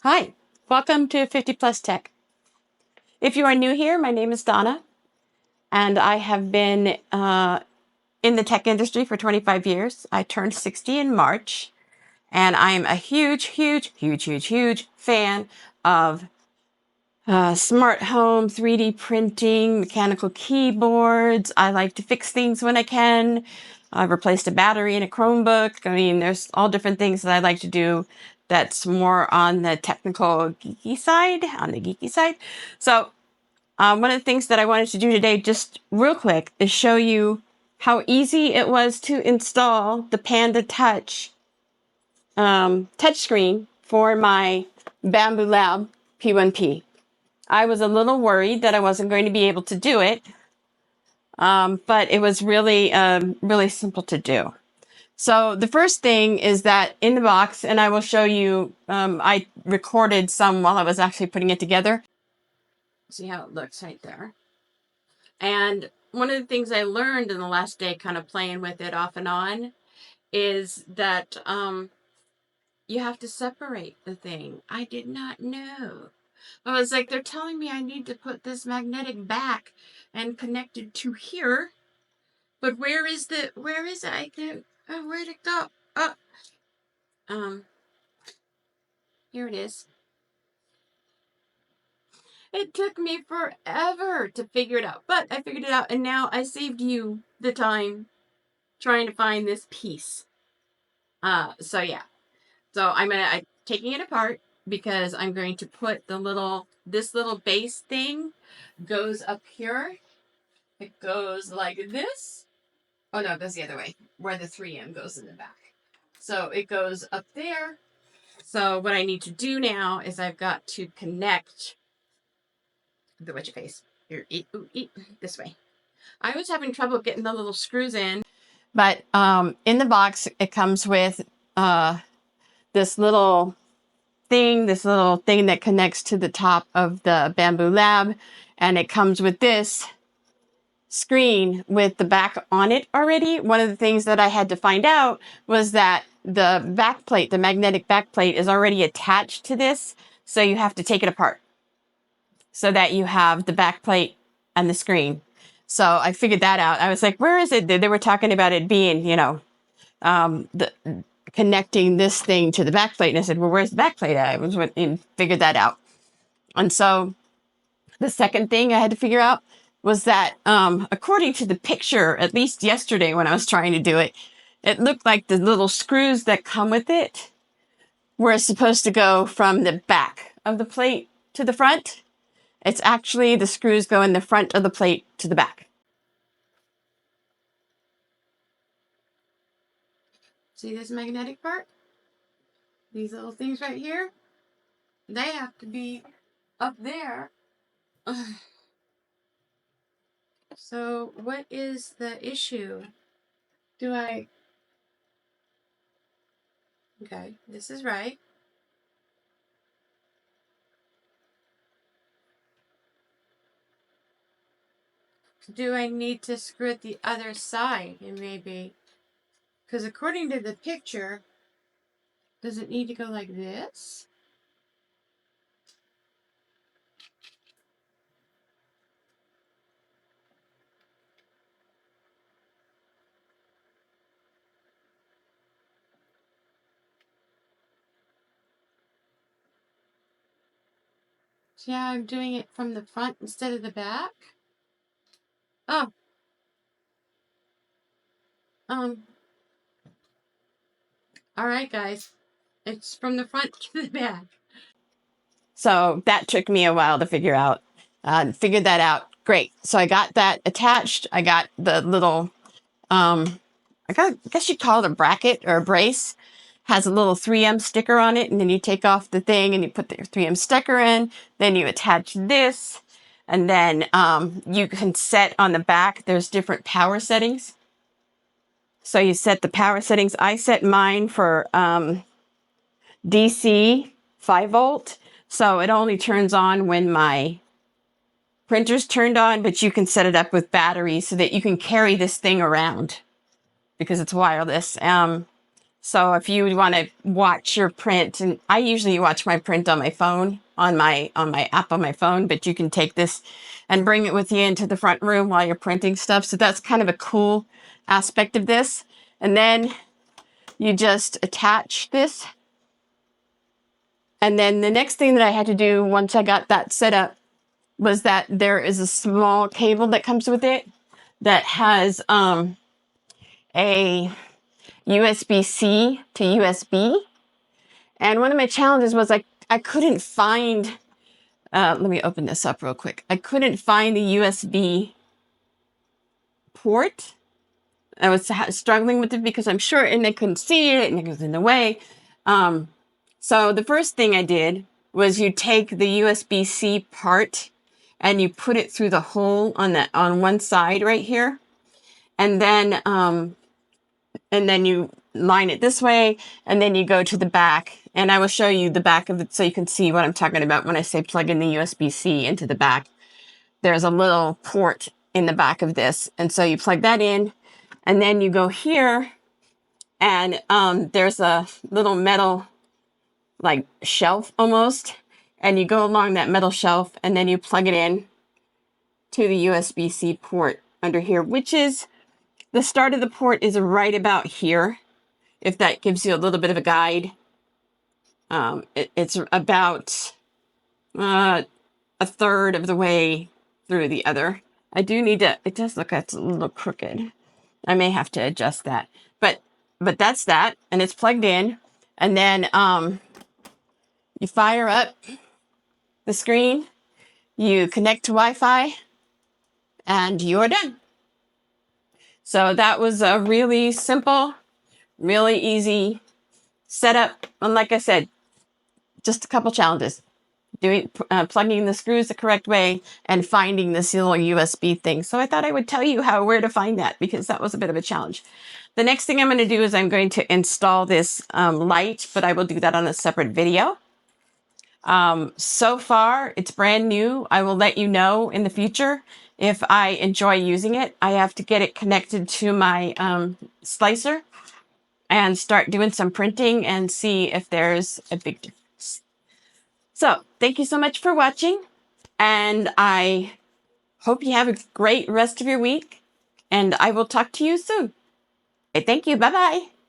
Hi, welcome to 50 Plus Tech. If you are new here, my name is Donna, and I have been in the tech industry for 25 years. I turned 60 in March, and I am a huge fan of smart home, 3D printing, mechanical keyboards. I like to fix things when I can. I've replaced a battery in a Chromebook. I mean, there's all different things that I like to do that's more on the technical geeky side, So one of the things that I wanted to do today, just real quick, is show you how easy it was to install the Panda Touch touchscreen for my Bambu Lab P1P. I was a little worried that I wasn't going to be able to do it, but it was really simple to do. So the first thing is that in the box, and I will show you, I recorded some while I was actually putting it together. See how it looks right there. And one of the things I learned in the last day, kind of playing with it off and on, is that you have to separate the thing. I did not know. I was like, they're telling me I need to put this magnetic back and connect it to here. But where is it? I can't, where'd it go? Oh, here it is. It took me forever to figure it out, but I figured it out, and now I saved you the time trying to find this piece. So yeah. So I'm taking it apart because I'm going to put this little base thing goes up here. It goes like this. Oh no, it goes the other way, where the 3M goes in the back. So it goes up there. So what I need to do now is I've got to connect the what's your face. Here, eat, this way. I was having trouble getting the little screws in, but in the box it comes with this little thing that connects to the top of the Bambu Lab, and it comes with this screen with the back on it already. One of the things that I had to find out was that the backplate, the magnetic backplate, is already attached to this, so you have to take it apart so that you have the backplate and the screen. So I figured that out. I was like, where is it? They were talking about it being, the connecting this thing to the backplate. And I said, well, where's the backplate at? I was and figured that out. And so the second thing I had to figure out was that, according to the picture, at least yesterday when I was trying to do it, it looked like the little screws that come with it were supposed to go from the back of the plate to the front. It's actually the screws go in the front of the plate to the back. See this magnetic part? These little things right here? They have to be up there. So what is the issue? Okay, this is right. Do I need to screw it the other side? And maybe, because according to the picture, does it need to go like this? See how I'm doing it from the front instead of the back? Oh. All right, guys. It's from the front to the back. So that took me a while to figure out. Figured that out. Great. So I got that attached. I got the little, I guess you'd call it a bracket or a brace. Has a little 3M sticker on it, and then you take off the thing and you put the 3M sticker in. Then you attach this, and then you can set on the back. There's different power settings. So you set the power settings. I set mine for DC 5 volt. So it only turns on when my printer's turned on, but you can set it up with batteries so that you can carry this thing around because it's wireless. So if you want to watch your print, and I usually watch my print on my phone, on my app on my phone, but you can take this and bring it with you into the front room while you're printing stuff. So that's kind of a cool aspect of this. And then you just attach this. And then the next thing that I had to do once I got that set up was that there is a small cable that comes with it that has a USB-C to USB. And one of my challenges was I couldn't find, let me open this up real quick. I couldn't find the USB port. I was struggling with it because I'm sure, and I couldn't see it, and it was in the way. So the first thing I did was you take the USB-C part and you put it through the hole on one side right here, and then you line it this way, and then you go to the back, and I will show you the back of it so you can see what I'm talking about when I say plug in the USB-C into the back. There's a little port in the back of this, and so you plug that in, and then you go here, and there's a little metal like shelf almost, and you go along that metal shelf, and then you plug it in to the USB-C port under here, which is the start of the port is right about here, if that gives you a little bit of a guide. It's about a third of the way through the other. I do need to, it does look like it's a little crooked. I may have to adjust that, but that's that, and it's plugged in, and then you fire up the screen, you connect to Wi-Fi, and you're done. So that was a really simple, really easy setup. And like I said, just a couple challenges. Plugging the screws the correct way and finding this little USB thing. So I thought I would tell you where to find that, because that was a bit of a challenge. The next thing I'm going to do is I'm going to install this light, but I will do that on a separate video. So far, it's brand new. I will let you know in the future if I enjoy using it. I have to get it connected to my slicer and start doing some printing and see if there's a big difference. So thank you so much for watching, and I hope you have a great rest of your week, and I will talk to you soon. Okay, thank you. Bye-bye.